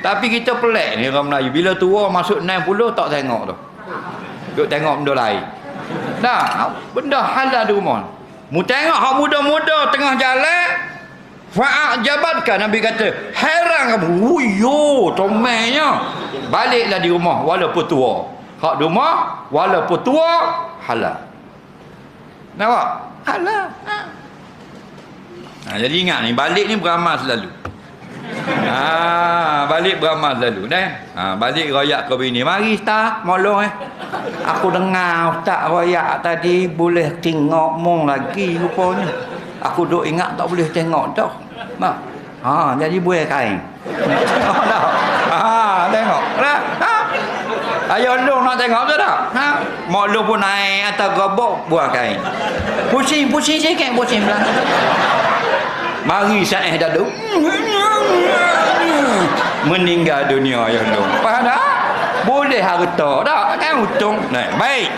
Tapi kita pelik ni orang Melayu. Bila tua masuk 60 tak tengok tu. Duk tengok benda lain. Dah, benda halal di rumah. Mu tengok hak muda-muda tengah jalan, fa'ajabatkan, Nabi kata, heran kamu. Wuyo, tomelnya. Baliklah di rumah walaupun tua. Hak di rumah walaupun tua halal. Nampak? Halal. Jadi ingat ni, balik ni beramal selalu. Balik beramal selalu balik royak ke bini. Mari Ustaz, molong aku dengar Ustaz royak tadi boleh tengok mong lagi rupanya. Aku duk ingat tak boleh tengok dah. Jadi buai kain. Tengok dah. Ayah long nak tengok tu tak? Mak long pun naik atas gerobak buah kain. Pusing sikit, pusing belakang. Mari Syekh dah duk meninggal dunia ayah long. Faham tak? Boleh harta tak? Kan untung. Baik.